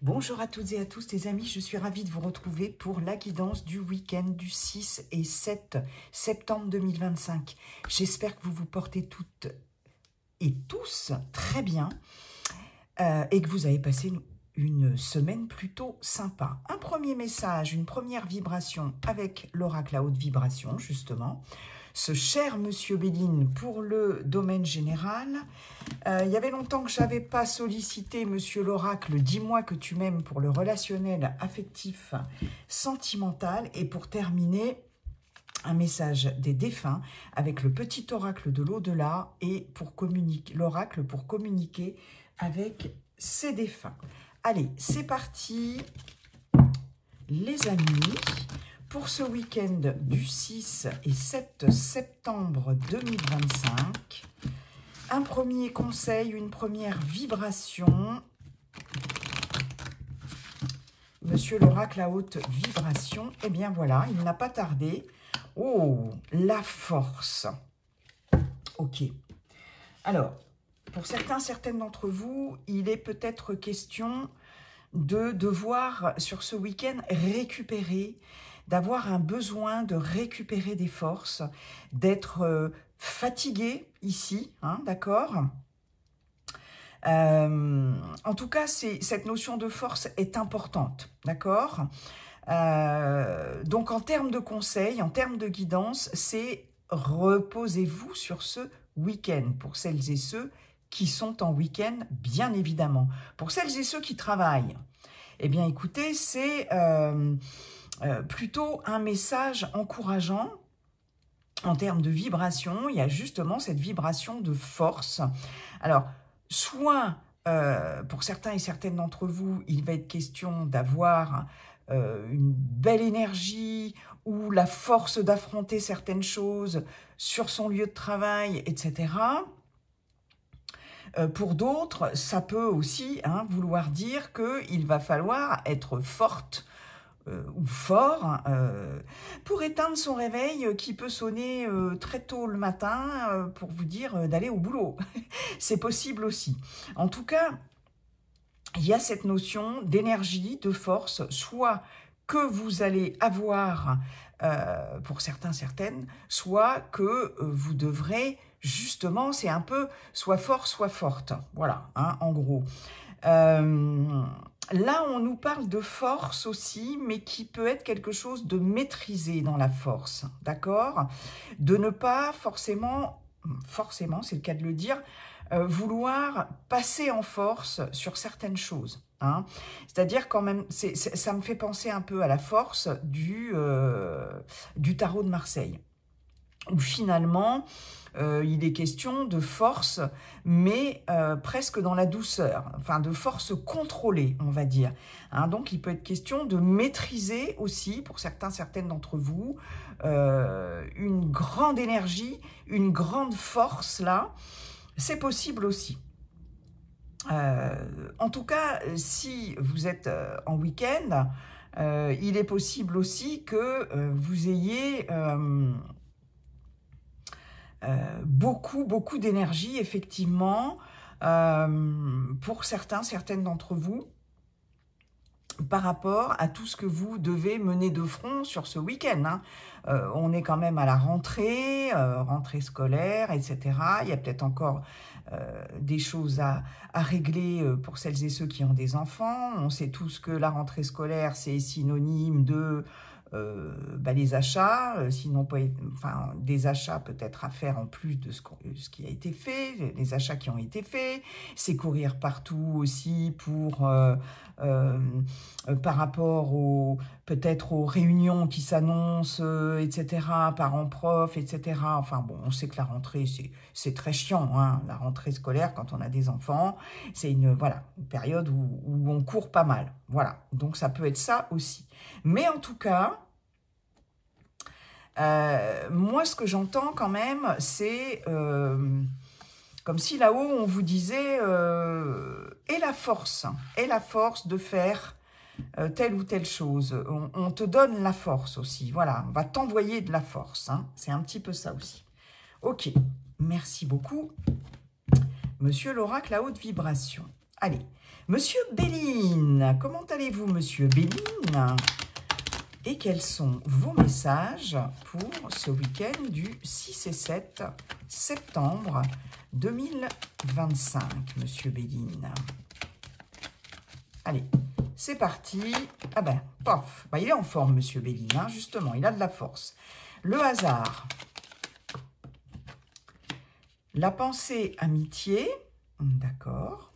Bonjour à toutes et à tous les amis, je suis ravie de vous retrouver pour la guidance du week-end du 6 et 7 septembre 2025. J'espère que vous vous portez toutes et tous très bien et que vous avez passé une semaine plutôt sympa. Un premier message, une première vibration avec l'oracle à haute vibration justement. Ce cher Monsieur Béline pour le domaine général. Il y avait longtemps que je n'avais pas sollicité Monsieur l'oracle, dis-moi que tu m'aimes pour le relationnel, affectif, sentimental. Et pour terminer, un message des défunts avec le petit oracle de l'au-delà et pour communiquer l'oracle pour communiquer avec ses défunts. Allez, c'est parti les amis. Pour ce week-end du 6 et 7 septembre 2025, un premier conseil, une première vibration. Monsieur l'oracle à haute vibration, eh bien voilà, il n'a pas tardé. Oh, la force. Ok. Alors, pour certaines d'entre vous, il est peut-être question de devoir, sur ce week-end, récupérer, d'avoir un besoin de récupérer des forces, d'être fatigué ici, hein, d'accord ? En tout cas, cette notion de force est importante, d'accord ? Donc, en termes de conseils, en termes de guidance, c'est reposez-vous sur ce week-end, pour celles et ceux qui sont en week-end, bien évidemment. Pour celles et ceux qui travaillent, eh bien, écoutez, c'est plutôt un message encourageant en termes de vibration. Il y a justement cette vibration de force. Alors, soit pour certains et certaines d'entre vous, il va être question d'avoir une belle énergie ou la force d'affronter certaines choses sur son lieu de travail, etc. Pour d'autres, ça peut aussi vouloir dire qu'il va falloir être forte ou fort pour éteindre son réveil qui peut sonner très tôt le matin pour vous dire d'aller au boulot. C'est possible aussi. En tout cas, il y a cette notion d'énergie, de force, soit que vous allez avoir pour certains, certaines, soit que vous devrez, justement, c'est un peu soit fort, soit forte. Voilà, en gros. Là, on nous parle de force aussi, mais qui peut être quelque chose de maîtrisé dans la force, d'accord ? De ne pas forcément, c'est le cas de le dire, vouloir passer en force sur certaines choses. C'est-à-dire quand même, ça me fait penser un peu à la force du tarot de Marseille, où finalement, il est question de force, mais presque dans la douceur, enfin de force contrôlée, on va dire. Donc, il peut être question de maîtriser aussi, pour certaines d'entre vous, une grande énergie, une grande force, là, c'est possible aussi. En tout cas, si vous êtes en week-end, il est possible aussi que vous ayez beaucoup d'énergie, effectivement, pour certaines d'entre vous, par rapport à tout ce que vous devez mener de front sur ce week-end. On est quand même à la rentrée scolaire, etc. Il y a peut-être encore des choses à régler pour celles et ceux qui ont des enfants. On sait tous que la rentrée scolaire, c'est synonyme de les achats, sinon pas, enfin, des achats peut-être à faire en plus de ce qui a été fait, les achats qui ont été faits, c'est courir partout aussi pour par rapport peut-être aux réunions qui s'annoncent, etc., parents-prof, etc. Enfin bon, on sait que la rentrée, c'est très chiant, la rentrée scolaire quand on a des enfants, c'est une période où on court pas mal. Voilà, donc ça peut être ça aussi. Mais en tout cas, moi, ce que j'entends quand même, c'est comme si là-haut, on vous disait et la force de faire telle ou telle chose. On te donne la force aussi. Voilà, on va t'envoyer de la force. C'est un petit peu ça aussi. Ok, merci beaucoup, Monsieur l'oracle à haute vibration. Allez, Monsieur Béline, Béline. Comment allez-vous, monsieur Béline? Et quels sont vos messages pour ce week-end du 6 et 7 septembre 2025, monsieur Béline? Allez, c'est parti. Ah ben, paf, il est en forme, monsieur Béline, hein, justement, il a de la force. Le hasard. La pensée amitié. D'accord.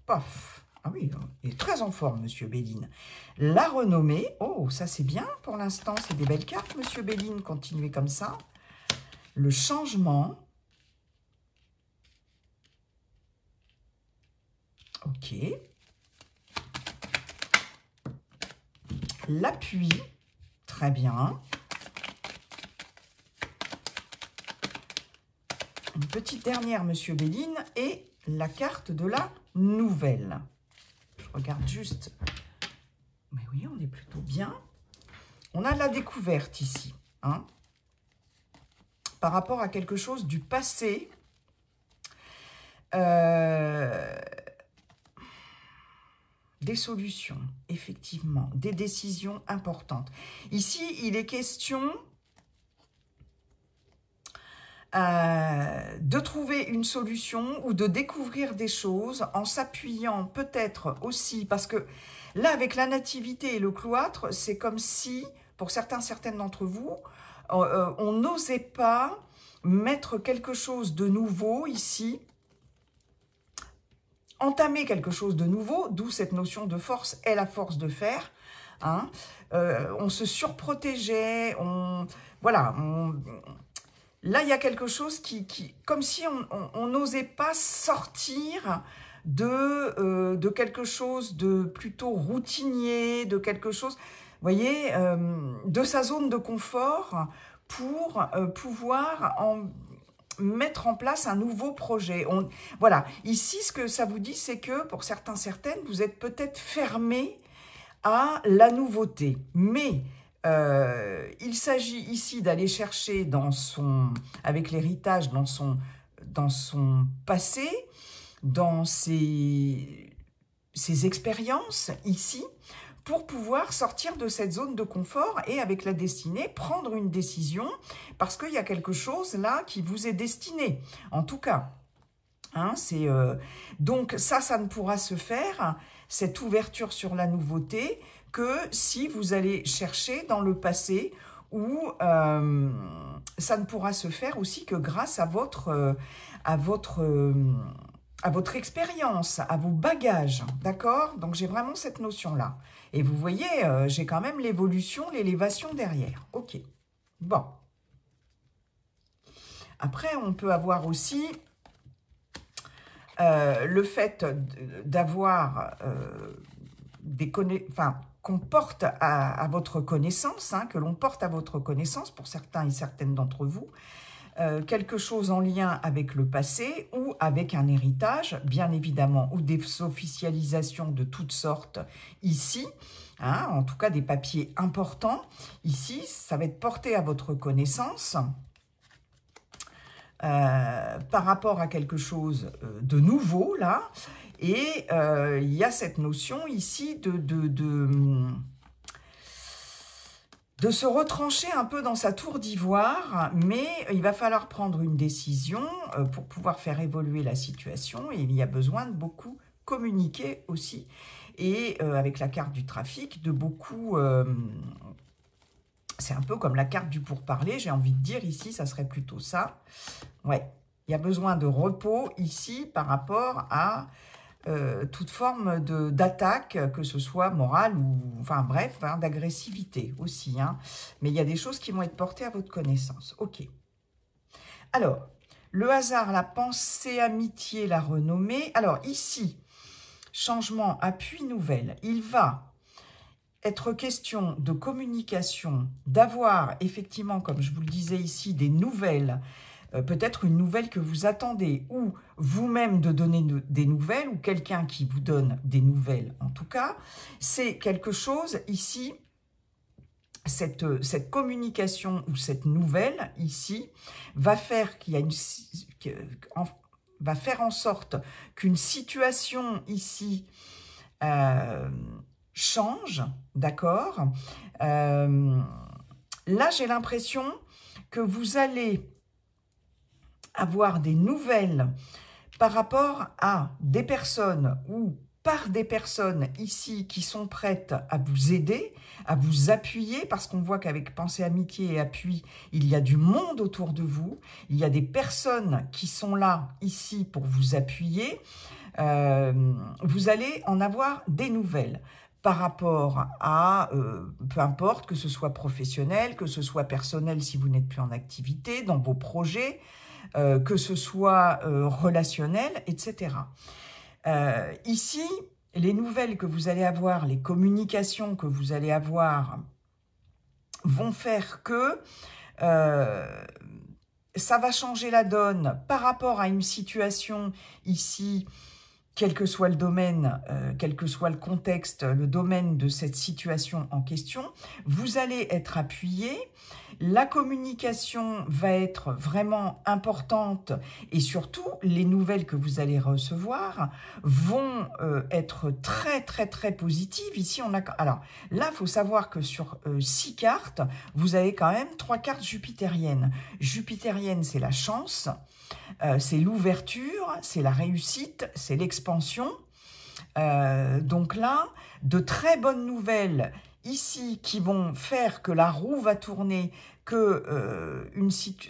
Paf. Ah oui, il est très en forme, monsieur Béline. La renommée. Oh, ça c'est bien pour l'instant. C'est des belles cartes, monsieur Béline. Continuez comme ça. Le changement. Ok. L'appui. Très bien. Une petite dernière, monsieur Béline. Et la carte de la nouvelle. Je regarde juste. Mais oui, on est plutôt bien. On a la découverte ici. Hein, par rapport à quelque chose du passé. Des solutions, effectivement. Des décisions importantes. Ici, il est question de trouver une solution ou de découvrir des choses en s'appuyant peut-être aussi, parce que là, avec la nativité et le cloître, c'est comme si, pour certaines d'entre vous, on n'osait pas mettre quelque chose de nouveau ici, entamer quelque chose de nouveau, d'où cette notion de force est la force de faire. Hein, on se surprotégeait, voilà, là, il y a quelque chose comme si on n'osait pas sortir de quelque chose de plutôt routinier, de quelque chose, vous voyez, de sa zone de confort pour pouvoir mettre en place un nouveau projet. Voilà, ici, ce que ça vous dit, c'est que pour certaines, vous êtes peut-être fermés à la nouveauté, mais il s'agit ici d'aller chercher avec l'héritage dans son passé, dans ses expériences ici, pour pouvoir sortir de cette zone de confort et avec la destinée, prendre une décision, parce qu'il y a quelque chose là qui vous est destiné, en tout cas. Hein, donc ça ne pourra se faire, cette ouverture sur la nouveauté, que si vous allez chercher dans le passé, ou ça ne pourra se faire aussi que grâce à votre expérience, à vos bagages, d'accord? Donc j'ai vraiment cette notion-là. Et vous voyez, j'ai quand même l'évolution, l'élévation derrière. Ok, bon. Après, on peut avoir aussi le fait d'avoir qu'on porte à votre connaissance, hein, que l'on porte à votre connaissance, pour certains et certaines d'entre vous, quelque chose en lien avec le passé ou avec un héritage, bien évidemment, ou des officialisations de toutes sortes ici, hein, en tout cas des papiers importants. Ici, ça va être porté à votre connaissance par rapport à quelque chose de nouveau, là. Et il y a cette notion ici de se retrancher un peu dans sa tour d'ivoire, mais il va falloir prendre une décision pour pouvoir faire évoluer la situation, et il y a besoin de beaucoup communiquer aussi, et avec la carte du trafic, de beaucoup... c'est un peu comme la carte du pourparler, j'ai envie de dire ici, ça serait plutôt ça. Ouais, il y a besoin de repos ici par rapport à... toute forme d'attaque, que ce soit morale ou, enfin bref, hein, d'agressivité aussi. Hein. Mais il y a des choses qui vont être portées à votre connaissance. Ok. Alors, le hasard, la pensée, amitié, la renommée. Alors ici, changement, appui, nouvelle. Il va être question de communication, d'avoir effectivement, comme je vous le disais ici, des nouvelles, peut-être une nouvelle que vous attendez, ou vous-même de donner des nouvelles, ou quelqu'un qui vous donne des nouvelles en tout cas. C'est quelque chose ici, cette communication ou cette nouvelle ici, va faire qu'il y a va faire en sorte qu'une situation ici change, d'accord? Là, j'ai l'impression que vous allez avoir des nouvelles par rapport à des personnes ou par des personnes ici qui sont prêtes à vous aider, à vous appuyer, parce qu'on voit qu'avec Pensée, Amitié et Appui, il y a du monde autour de vous, il y a des personnes qui sont là, ici, pour vous appuyer. Vous allez en avoir des nouvelles par rapport à, peu importe, que ce soit professionnel, que ce soit personnel si vous n'êtes plus en activité, dans vos projets, que ce soit relationnel, etc. Ici, les nouvelles que vous allez avoir, les communications que vous allez avoir vont faire que ça va changer la donne par rapport à une situation ici, quel que soit le domaine, quel que soit le contexte, le domaine de cette situation en question, vous allez être appuyé. La communication va être vraiment importante et surtout, les nouvelles que vous allez recevoir vont être très, très, très positives. Ici, on a... Alors, là, il faut savoir que sur 6 cartes, vous avez quand même 3 cartes jupitériennes. Jupitérienne, c'est la chance, c'est l'ouverture, c'est la réussite, c'est l'expansion. Donc là, de très bonnes nouvelles ici qui vont faire que la roue va tourner, que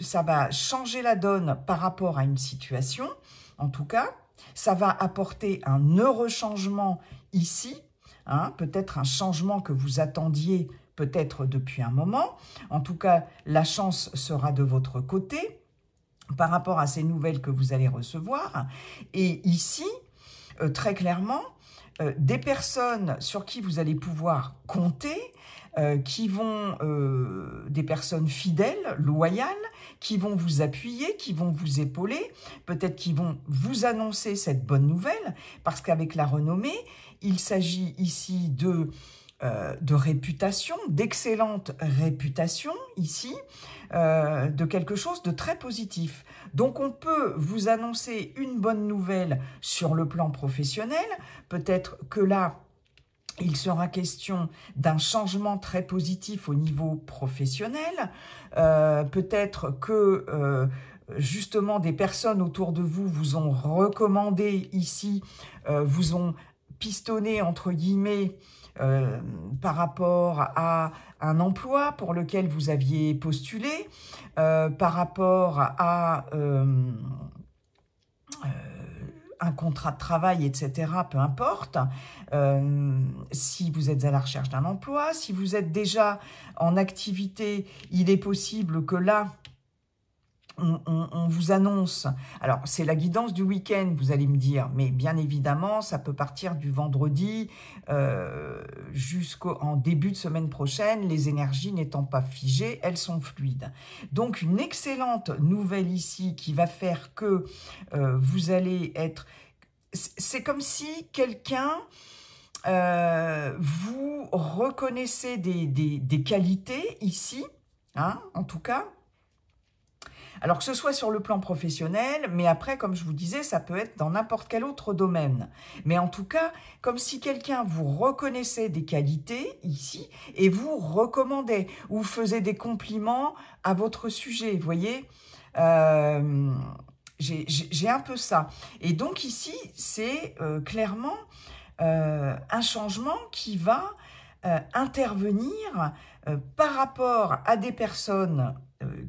ça va changer la donne par rapport à une situation. En tout cas, ça va apporter un heureux changement ici, hein, peut-être un changement que vous attendiez peut-être depuis un moment. En tout cas, la chance sera de votre côté par rapport à ces nouvelles que vous allez recevoir. Et ici, très clairement, des personnes sur qui vous allez pouvoir compter, qui vont, des personnes fidèles, loyales, qui vont vous appuyer, qui vont vous épauler, peut-être qui vont vous annoncer cette bonne nouvelle, parce qu'avec la renommée, il s'agit ici de réputation, d'excellente réputation ici, de quelque chose de très positif. Donc on peut vous annoncer une bonne nouvelle sur le plan professionnel, peut-être que là, il sera question d'un changement très positif au niveau professionnel, peut-être que justement des personnes autour de vous vous ont recommandé ici, vous ont pistonné entre guillemets, par rapport à un emploi pour lequel vous aviez postulé, par rapport à un contrat de travail, etc., peu importe, si vous êtes à la recherche d'un emploi, si vous êtes déjà en activité, il est possible que là, on vous annonce, alors c'est la guidance du week-end, vous allez me dire, mais bien évidemment, ça peut partir du vendredi jusqu'en début de semaine prochaine, les énergies n'étant pas figées, elles sont fluides. Donc une excellente nouvelle ici qui va faire que vous allez être... C'est comme si quelqu'un... vous reconnaissez des qualités ici, hein, en tout cas. Alors que ce soit sur le plan professionnel, mais après, comme je vous disais, ça peut être dans n'importe quel autre domaine. Mais en tout cas, comme si quelqu'un vous reconnaissait des qualités ici et vous recommandait ou faisait des compliments à votre sujet, vous voyez, j'ai un peu ça. Et donc ici, c'est clairement un changement qui va intervenir par rapport à des personnes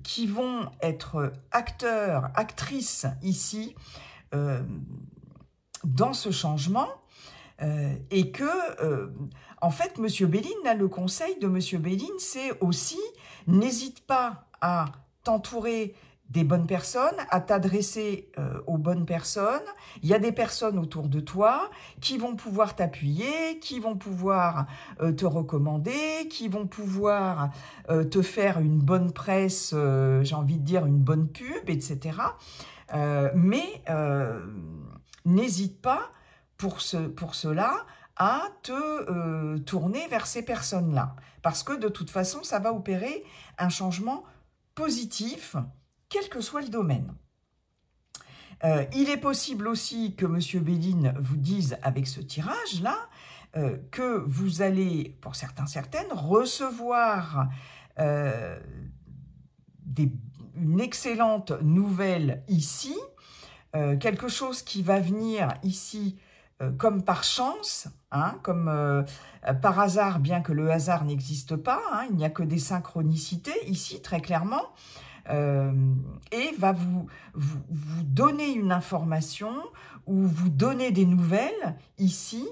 qui vont être acteurs, actrices ici dans ce changement et que, en fait, Monsieur Béline, là, le conseil de Monsieur Béline, c'est aussi, n'hésite pas à t'entourer des bonnes personnes, à t'adresser aux bonnes personnes. Il y a des personnes autour de toi qui vont pouvoir t'appuyer, qui vont pouvoir te recommander, qui vont pouvoir te faire une bonne presse, j'ai envie de dire une bonne pub, etc. Mais n'hésite pas pour cela à te tourner vers ces personnes-là. Parce que de toute façon, ça va opérer un changement positif, quel que soit le domaine. Il est possible aussi que M. Béline vous dise avec ce tirage-là que vous allez, pour certains, certaines, recevoir une excellente nouvelle ici, quelque chose qui va venir ici comme par chance, hein, comme par hasard, bien que le hasard n'existe pas, hein, il n'y a que des synchronicités ici, très clairement, et va vous donner une information ou vous donner des nouvelles ici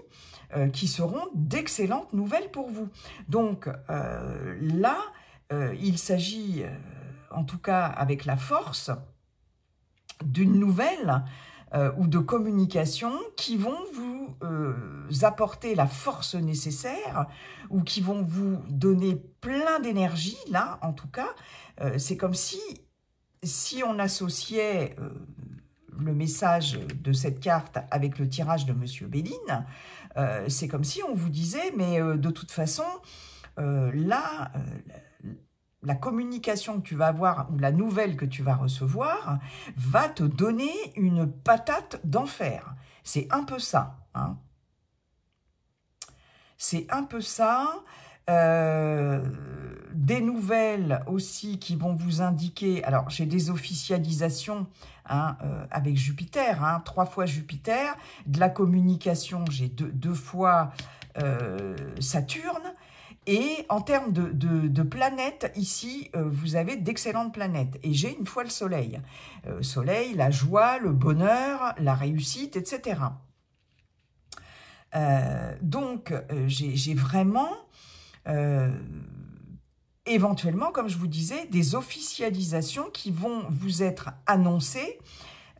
qui seront d'excellentes nouvelles pour vous. Donc là, il s'agit, en tout cas avec la force, d'une nouvelle ou de communication qui vont vous apporter la force nécessaire ou qui vont vous donner plein d'énergie. Là, en tout cas, c'est comme si on associait le message de cette carte avec le tirage de M. Béline, c'est comme si on vous disait, mais de toute façon, là, la communication que tu vas avoir ou la nouvelle que tu vas recevoir va te donner une patate d'enfer. C'est un peu ça. Hein. C'est un peu ça. Des nouvelles aussi qui vont vous indiquer... Alors, j'ai des officialisations hein, avec Jupiter, hein, 3 fois Jupiter. De la communication, j'ai deux fois Saturne. Et en termes de planètes, ici, vous avez d'excellentes planètes. Et j'ai une fois le Soleil. Soleil, la joie, le bonheur, la réussite, etc. Donc, j'ai vraiment, éventuellement, comme je vous disais, des officialisations qui vont vous être annoncées,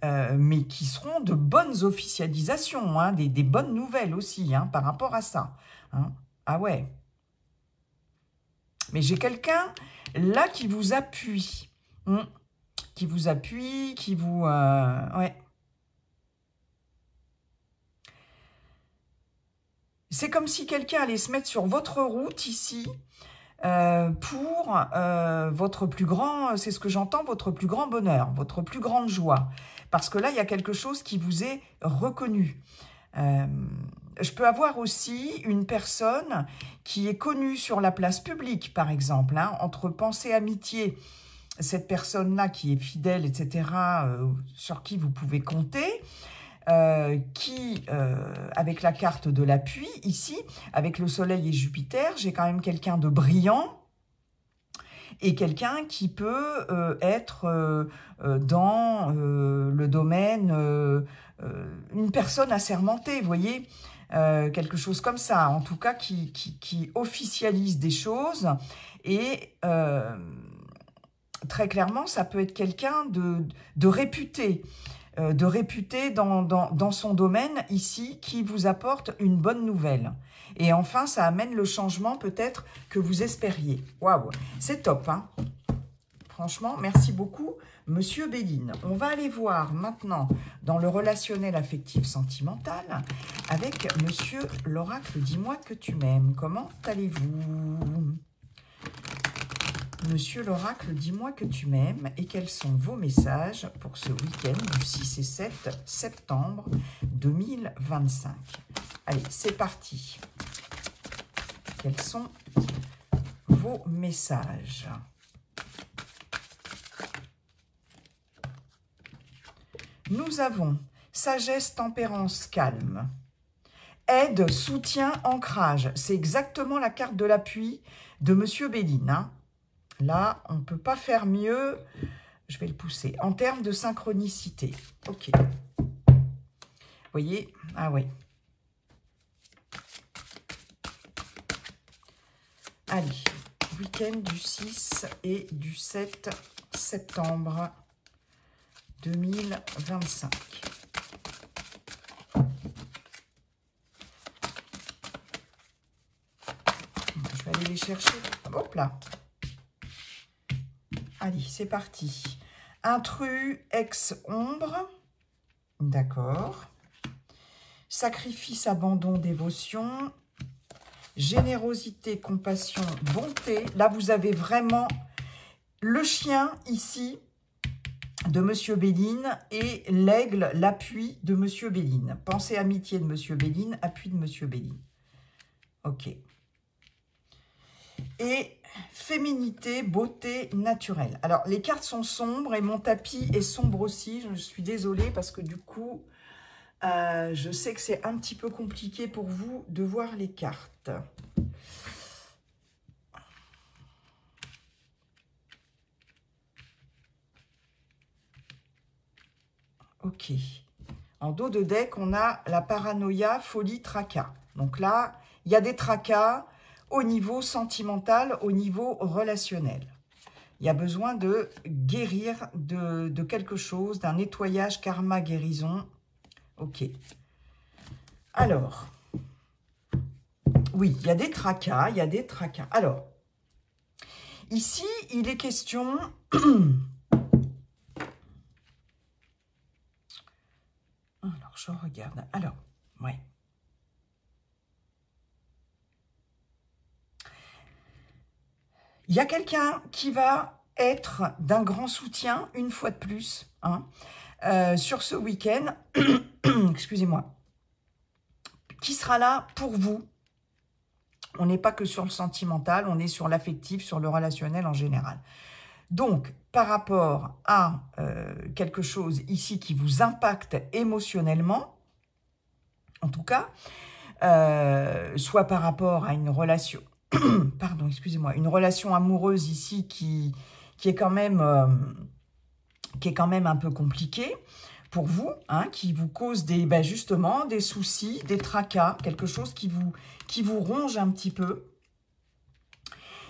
mais qui seront de bonnes officialisations, hein, des bonnes nouvelles aussi, hein, par rapport à ça. Hein. Ah ouais. Mais j'ai quelqu'un là qui vous appuie, qui vous appuie, qui vous... ouais. C'est comme si quelqu'un allait se mettre sur votre route ici pour votre plus grand, c'est ce que j'entends, votre plus grand bonheur, votre plus grande joie. Parce que là, il y a quelque chose qui vous est reconnu. Je peux avoir aussi une personne qui est connue sur la place publique, par exemple, hein, entre pensée, amitié, cette personne-là qui est fidèle, etc., sur qui vous pouvez compter, qui, avec la carte de l'appui, ici, avec le Soleil et Jupiter, j'ai quand même quelqu'un de brillant, et quelqu'un qui peut être dans le domaine, une personne assermentée, vous voyez, quelque chose comme ça, en tout cas qui officialise des choses, et très clairement, ça peut être quelqu'un de réputé, dans son domaine ici, qui vous apporte une bonne nouvelle. Et enfin, ça amène le changement peut-être que vous espériez. Waouh, c'est top, hein. Franchement, merci beaucoup, Monsieur Béline. On va aller voir maintenant dans le relationnel affectif sentimental avec Monsieur l'oracle. Dis-moi que tu m'aimes. Comment allez-vous? Monsieur l'oracle, dis-moi que tu m'aimes et quels sont vos messages pour ce week-end du 6 et 7 septembre 2025. Allez, c'est parti. Quels sont vos messages? Nous avons sagesse, tempérance, calme. Aide, soutien, ancrage. C'est exactement la carte de l'appui de Monsieur Béline. Hein. Là, on ne peut pas faire mieux. Je vais le pousser. En termes de synchronicité. Ok. Vous voyez? Ah oui. Allez. Week-end du 6 et du 7 septembre 2025. Je vais aller les chercher. Hop là. Allez, c'est parti. Intrus, ex-ombre. D'accord. Sacrifice, abandon, dévotion. Générosité, compassion, bonté. Là, vous avez vraiment le chien ici. de Monsieur Béline et l'aigle, l'appui de Monsieur Béline. Pensée amitié de Monsieur Béline, appui de Monsieur Béline. Ok. Et féminité, beauté naturelle. Alors, les cartes sont sombres et mon tapis est sombre aussi. Je suis désolée parce que du coup, je sais que c'est un petit peu compliqué pour vous de voir les cartes. Ok. En dos de deck, on a la paranoïa, folie, tracas. Donc là, il y a des tracas au niveau sentimental, au niveau relationnel. Il y a besoin de guérir de quelque chose, d'un nettoyage, karma, guérison. Ok. Alors, oui, il y a des tracas, il y a des tracas. Alors, ici, il est question... Alors, je regarde. Alors, ouais. Il y a quelqu'un qui va être d'un grand soutien, une fois de plus, hein, sur ce week-end, excusez-moi, qui sera là pour vous. On n'est pas que sur le sentimental, on est sur l'affectif, sur le relationnel en général. Donc, par rapport à quelque chose ici qui vous impacte émotionnellement, en tout cas, soit par rapport à une relation, pardon, excusez-moi, une relation amoureuse ici qui est quand même un peu compliquée pour vous, hein, qui vous cause justement des soucis, des tracas, quelque chose qui vous ronge un petit peu.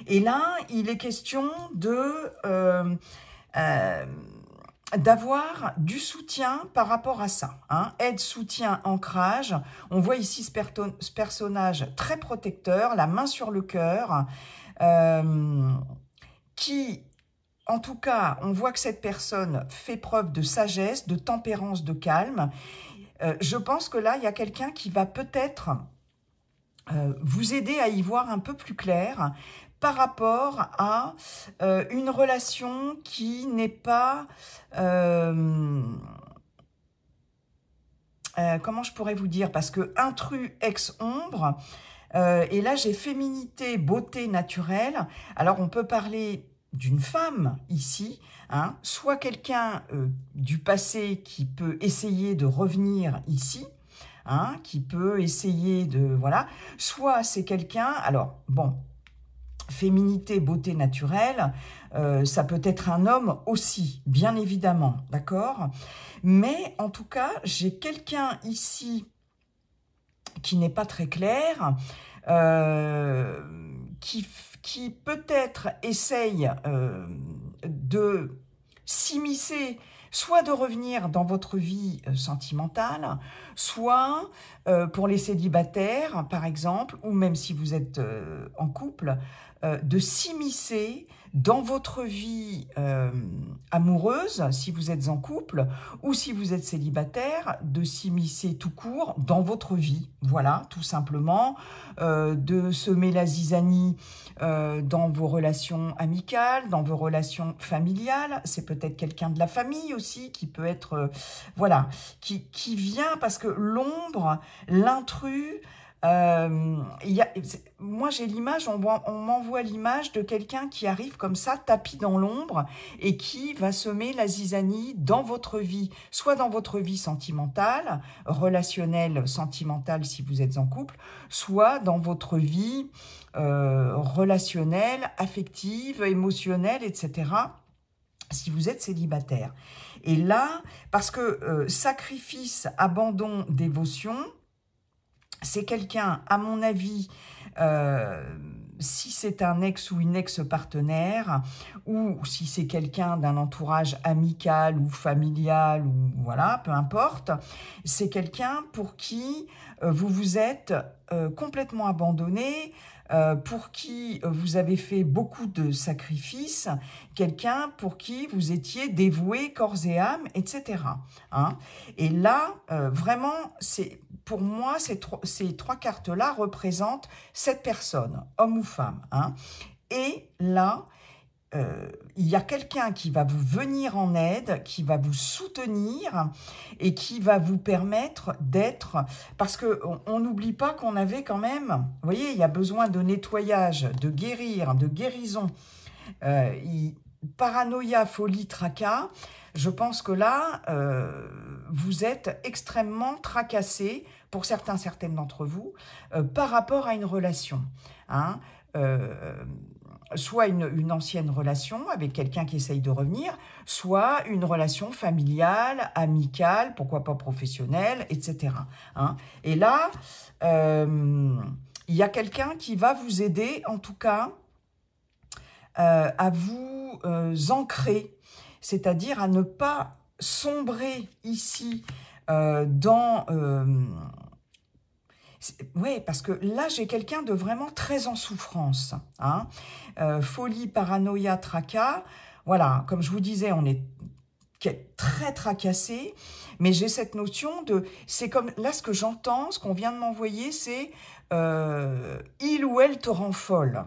Et là, il est question d'avoir du soutien par rapport à ça. Hein. Aide, soutien, ancrage. On voit ici ce personnage très protecteur, la main sur le cœur, qui, en tout cas, on voit que cette personne fait preuve de sagesse, de tempérance, de calme. Je pense que là, il y a quelqu'un qui va peut-être vous aider à y voir un peu plus clair par rapport à une relation qui n'est pas... comment je pourrais vous dire? Parce que intrus, ex-ombre, et là j'ai féminité, beauté naturelle. Alors on peut parler d'une femme ici, hein, soit quelqu'un du passé qui peut essayer de revenir ici, hein, qui peut essayer de... Voilà. Soit c'est quelqu'un... Alors, bon, féminité, beauté naturelle, ça peut être un homme aussi, bien évidemment, d'accord? Mais en tout cas, j'ai quelqu'un ici qui n'est pas très clair, qui peut-être essaye de s'immiscer, soit de revenir dans votre vie sentimentale, soit pour les célibataires, par exemple, ou même si vous êtes en couple, de s'immiscer dans votre vie amoureuse, si vous êtes en couple, ou si vous êtes célibataire, de s'immiscer tout court dans votre vie. Voilà, tout simplement, de semer la zizanie dans vos relations amicales, dans vos relations familiales. C'est peut-être quelqu'un de la famille aussi qui peut être, voilà, qui vient parce que l'ombre, l'intrus, moi j'ai l'image, on m'envoie l'image de quelqu'un qui arrive comme ça, tapis dans l'ombre, et qui va semer la zizanie dans votre vie, soit dans votre vie sentimentale, relationnelle, sentimentale si vous êtes en couple, soit dans votre vie relationnelle, affective, émotionnelle, etc., si vous êtes célibataire. Et là, parce que sacrifice, abandon, dévotion, c'est quelqu'un, à mon avis, si c'est un ex ou une ex-partenaire, ou si c'est quelqu'un d'un entourage amical ou familial, ou voilà, peu importe, c'est quelqu'un pour qui vous vous êtes complètement abandonné, pour qui vous avez fait beaucoup de sacrifices, quelqu'un pour qui vous étiez dévoué corps et âme, etc. Hein. Et là, vraiment, pour moi, ces trois cartes-là représentent cette personne, homme ou femme. Hein. Et là, il y a quelqu'un qui va vous venir en aide, qui va vous soutenir et qui va vous permettre d'être... Parce qu'on n'oublie pas qu'on avait quand même... Vous voyez, il y a besoin de nettoyage, de guérir, de guérison. Paranoïa, folie, tracas. Je pense que là, vous êtes extrêmement tracassé, pour certaines d'entre vous, par rapport à une relation. Hein, soit une ancienne relation avec quelqu'un qui essaye de revenir, soit une relation familiale, amicale, pourquoi pas professionnelle, etc. Hein. Et là, il y a quelqu'un qui va vous aider, en tout cas, à vous ancrer, c'est-à-dire à ne pas sombrer ici dans... oui, parce que là, j'ai quelqu'un de vraiment très en souffrance. Hein. Folie, paranoïa, tracas. Voilà, comme je vous disais, on est très tracassé, mais j'ai cette notion de... C'est comme... Là, ce que j'entends, ce qu'on vient de m'envoyer, c'est il ou elle te rend folle.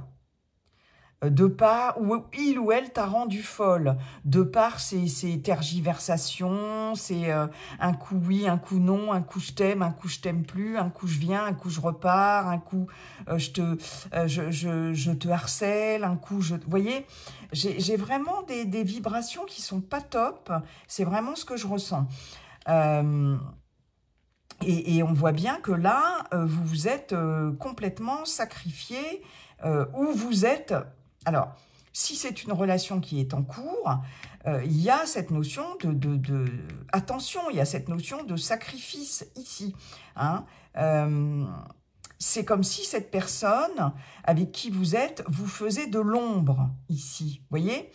De par, ou il ou elle t'a rendu folle, de par ces tergiversations, c'est un coup oui, un coup non, un coup je t'aime plus, un coup je viens, un coup je repars, un coup je te harcèle, un coup je... Vous voyez, j'ai vraiment des vibrations qui sont pas top, c'est vraiment ce que je ressens. Et on voit bien que là, vous vous êtes complètement sacrifié, ou vous êtes... Alors, si c'est une relation qui est en cours, il y a cette notion attention, il y a cette notion de sacrifice ici. Hein. C'est comme si cette personne avec qui vous êtes vous faisait de l'ombre ici, vous voyez ?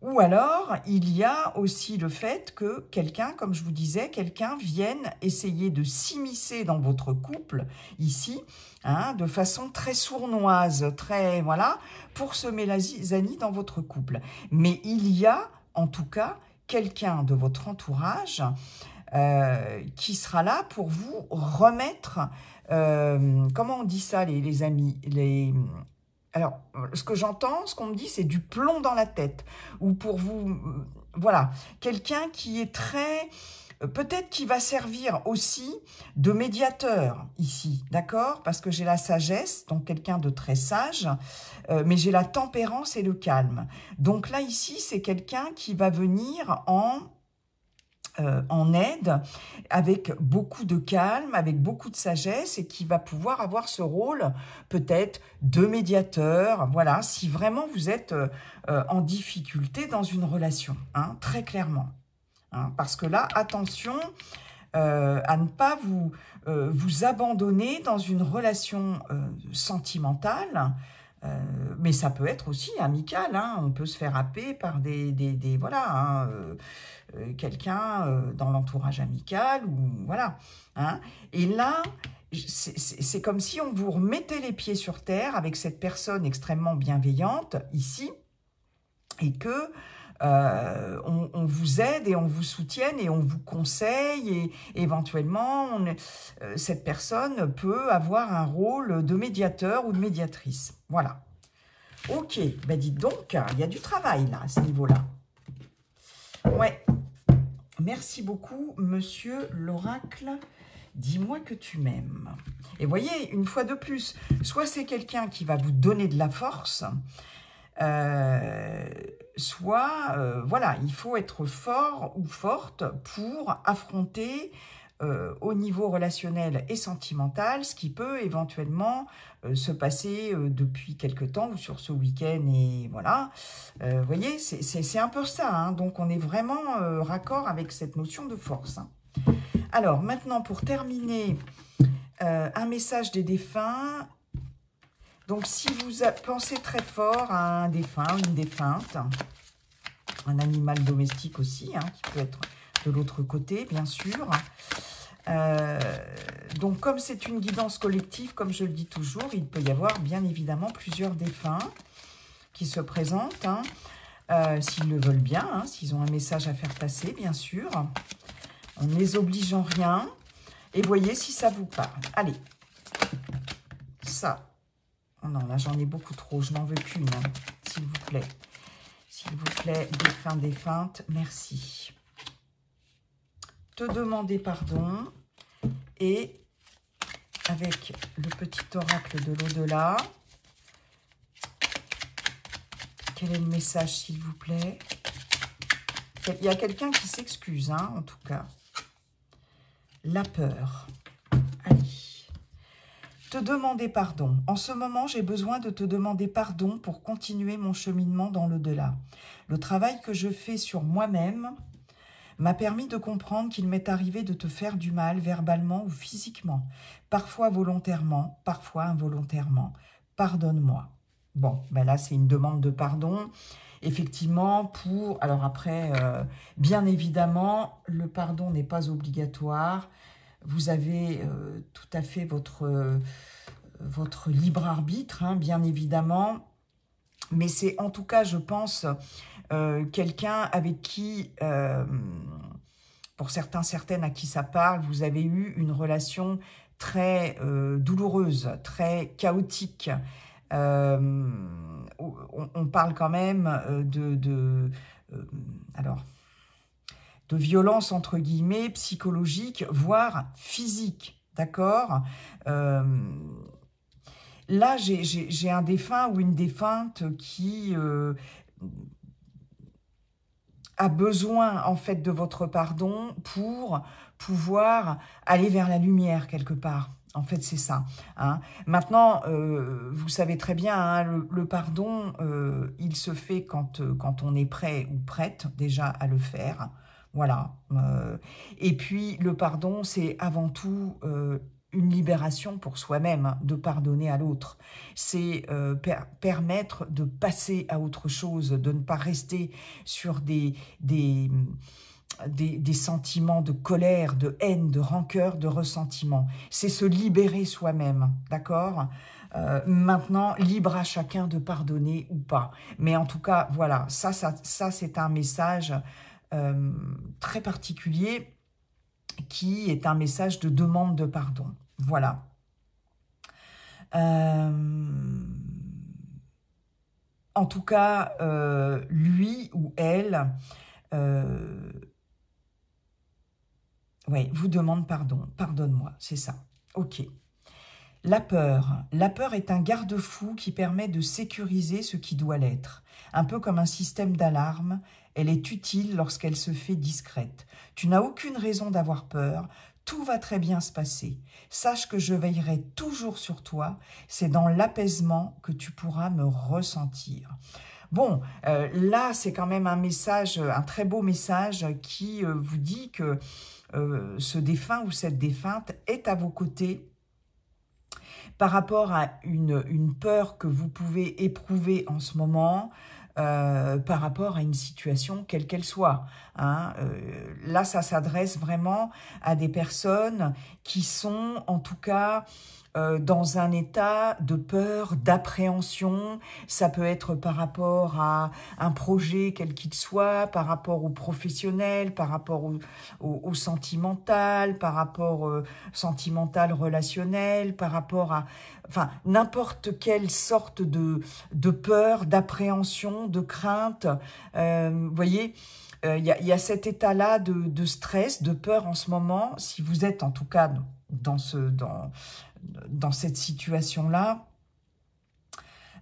Ou alors, il y a aussi le fait que quelqu'un, comme je vous disais, quelqu'un vienne essayer de s'immiscer dans votre couple, ici, hein, de façon très sournoise, très, voilà, pour semer la zizanie dans votre couple. Mais il y a, en tout cas, quelqu'un de votre entourage qui sera là pour vous remettre, comment on dit ça, les amis, alors, ce que j'entends, ce qu'on me dit, c'est du plomb dans la tête. Ou pour vous, voilà, quelqu'un qui est très... Peut-être qui va servir aussi de médiateur ici, d'accord? Parce que j'ai la sagesse, donc quelqu'un de très sage, mais j'ai la tempérance et le calme. Donc là, ici, c'est quelqu'un qui va venir en aide, avec beaucoup de calme, avec beaucoup de sagesse, et qui va pouvoir avoir ce rôle peut-être de médiateur, voilà, si vraiment vous êtes en difficulté dans une relation, hein, très clairement. Hein, parce que là, attention à ne pas vous abandonner dans une relation sentimentale, mais ça peut être aussi amical, hein, on peut se faire happer par voilà, hein, quelqu'un dans l'entourage amical, ou voilà. Hein. Et là, c'est comme si on vous remettait les pieds sur terre avec cette personne extrêmement bienveillante ici, et que on vous aide et on vous soutienne et on vous conseille, et éventuellement cette personne peut avoir un rôle de médiateur ou de médiatrice. Voilà. Ok, ben dites donc, il y a du travail là à ce niveau-là. Ouais. Merci beaucoup, monsieur l'oracle. Dis-moi que tu m'aimes. Et voyez, une fois de plus, soit c'est quelqu'un qui va vous donner de la force, soit, voilà, il faut être fort ou forte pour affronter au niveau relationnel et sentimental ce qui peut éventuellement se passer depuis quelque temps ou sur ce week-end, et voilà. Vous voyez, c'est un peu ça, hein, donc on est vraiment raccord avec cette notion de force. Hein. Alors, maintenant, pour terminer, un message des défunts. Donc, si vous pensez très fort à un défunt, une défunte, un animal domestique aussi, hein, qui peut être de l'autre côté, bien sûr. Donc, comme c'est une guidance collective, comme je le dis toujours, il peut y avoir bien évidemment plusieurs défunts qui se présentent, hein, s'ils le veulent bien, hein, s'ils ont un message à faire passer, bien sûr. On ne les oblige en rien. Et voyez si ça vous parle. Allez, ça... Oh non, là, j'en ai beaucoup trop. Je n'en veux qu'une. Hein. s'il vous plaît. S'il vous plaît, défunte, merci. Te demander pardon. Et avec le petit oracle de l'au-delà, quel est le message, s'il vous plaît? Il y a quelqu'un qui s'excuse, hein, en tout cas. La peur. Allez. Te demander pardon. En ce moment, j'ai besoin de te demander pardon pour continuer mon cheminement dans l'au-delà. Le travail que je fais sur moi-même m'a permis de comprendre qu'il m'est arrivé de te faire du mal verbalement ou physiquement, parfois volontairement, parfois involontairement. Pardonne-moi. Bon, ben là, c'est une demande de pardon. Effectivement, pour... Alors après, bien évidemment, le pardon n'est pas obligatoire. Vous avez tout à fait votre libre arbitre, hein, bien évidemment. Mais c'est en tout cas, je pense, quelqu'un avec qui, pour certains, certaines à qui ça parle, vous avez eu une relation très douloureuse, très chaotique. On parle quand même de violence, entre guillemets, psychologique, voire physique, d'accord? Là, j'ai un défunt ou une défunte qui a besoin, en fait, de votre pardon pour pouvoir aller vers la lumière, quelque part. En fait, c'est ça. Hein. Maintenant, vous savez très bien, hein, le pardon, il se fait quand on est prêt ou prête déjà à le faire. Voilà. Et puis, le pardon, c'est avant tout une libération pour soi-même, de pardonner à l'autre. C'est permettre de passer à autre chose, de ne pas rester sur des sentiments de colère, de haine, de rancœur, de ressentiment. C'est se libérer soi-même, d'accord ? Maintenant, libre à chacun de pardonner ou pas. Mais en tout cas, voilà, ça c'est un message très particulier qui est un message de demande de pardon. Voilà. En tout cas, lui ou elle... oui, vous demande pardon. Pardonne-moi, c'est ça. Ok. La peur. La peur est un garde-fou qui permet de sécuriser ce qui doit l'être. Un peu comme un système d'alarme, elle est utile lorsqu'elle se fait discrète. Tu n'as aucune raison d'avoir peur. Tout va très bien se passer. Sache que je veillerai toujours sur toi. C'est dans l'apaisement que tu pourras me ressentir. Bon, là, c'est quand même un message, un très beau message qui vous dit que ce défunt ou cette défunte est à vos côtés par rapport à une peur que vous pouvez éprouver en ce moment, par rapport à une situation quelle qu'elle soit. Hein. Là, ça s'adresse vraiment à des personnes qui sont, en tout cas, dans un état de peur, d'appréhension. Ça peut être par rapport à un projet quel qu'il soit, par rapport au professionnel, par rapport au sentimental, par rapport au sentimental relationnel, par rapport à... Enfin, n'importe quelle sorte de peur, d'appréhension, de crainte. Vous voyez, il y a cet état-là de stress, de peur en ce moment. Si vous êtes en tout cas dans cette situation-là,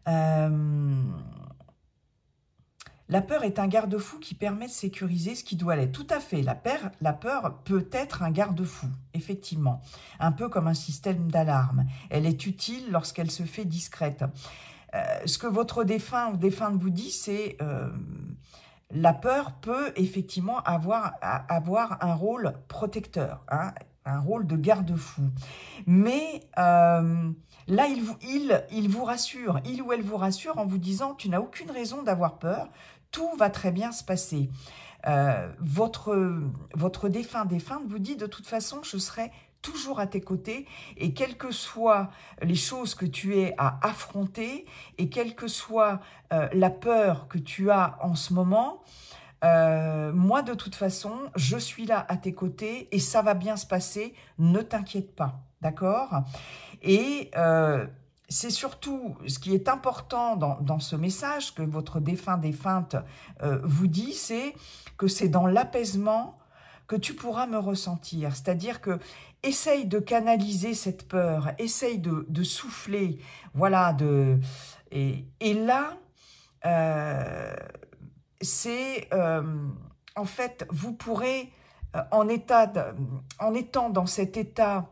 la peur est un garde-fou qui permet de sécuriser ce qui doit l'être. Tout à fait, la peur peut être un garde-fou, effectivement, un peu comme un système d'alarme. Elle est utile lorsqu'elle se fait discrète. Ce que votre défunt ou défunte vous dit, c'est la peur peut effectivement avoir un rôle protecteur, hein, un rôle de garde-fou. Mais là, il vous rassure, il ou elle vous rassure en vous disant « Tu n'as aucune raison d'avoir peur, tout va très bien se passer. » Votre défunt vous dit « De toute façon, je serai toujours à tes côtés et quelles que soient les choses que tu aies à affronter et quelle que soit la peur que tu as en ce moment, moi, de toute façon, je suis là à tes côtés et ça va bien se passer, ne t'inquiète pas, d'accord ? Et c'est surtout ce qui est important dans ce message que votre défunte vous dit, c'est que c'est dans l'apaisement que tu pourras me ressentir. C'est-à-dire que essaye de canaliser cette peur, essaye de souffler, voilà, et là, c'est, en fait, vous pourrez, en étant dans cet état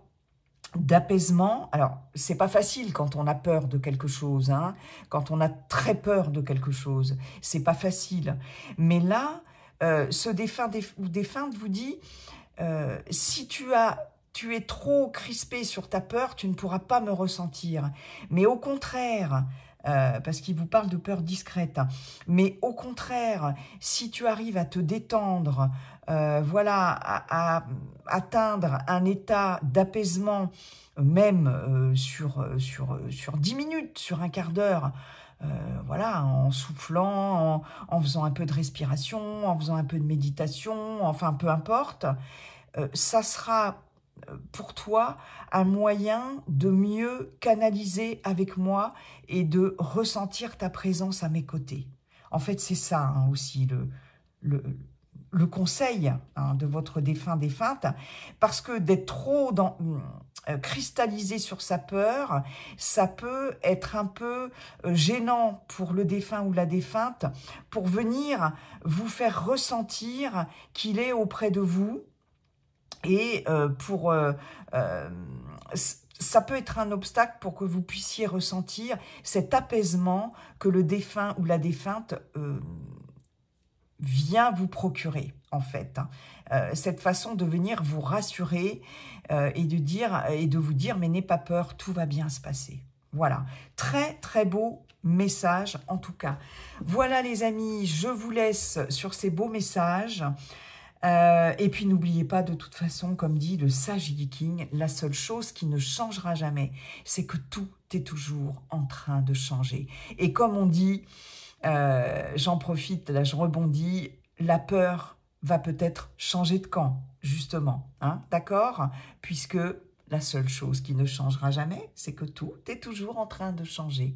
d'apaisement, alors c'est pas facile quand on a peur de quelque chose, hein, quand on a très peur de quelque chose, c'est pas facile, mais là, ce défunt ou défunte vous dit, si tu es trop crispé sur ta peur, tu ne pourras pas me ressentir, mais au contraire, parce qu'il vous parle de peur discrète, hein, mais au contraire, si tu arrives à te détendre, voilà, à atteindre un état d'apaisement, même sur 10 minutes, sur un quart d'heure, voilà, en soufflant, en faisant un peu de respiration, en faisant un peu de méditation, enfin peu importe, ça sera pour toi un moyen de mieux canaliser avec moi et de ressentir ta présence à mes côtés. En fait, c'est ça hein, aussi le conseil hein, de votre défunte, parce que d'être trop cristallisé sur sa peur, ça peut être un peu gênant pour le défunt ou la défunte pour venir vous faire ressentir qu'il est auprès de vous. Et ça peut être un obstacle pour que vous puissiez ressentir cet apaisement que le défunt ou la défunte vient vous procurer, en fait. Cette façon de venir vous rassurer et de vous dire, mais n'aie pas peur, tout va bien se passer. Voilà, très très beau message en tout cas. Voilà les amis, je vous laisse sur ces beaux messages. Et puis n'oubliez pas de toute façon, comme dit le sage King, la seule chose qui ne changera jamais, c'est que tout est toujours en train de changer. Et comme on dit, j'en profite, là je rebondis, la peur va peut-être changer de camp, justement, hein, d'accord? Puisque la seule chose qui ne changera jamais, c'est que tout est toujours en train de changer.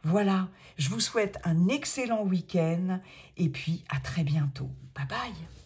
Voilà, je vous souhaite un excellent week-end et puis à très bientôt. Bye bye!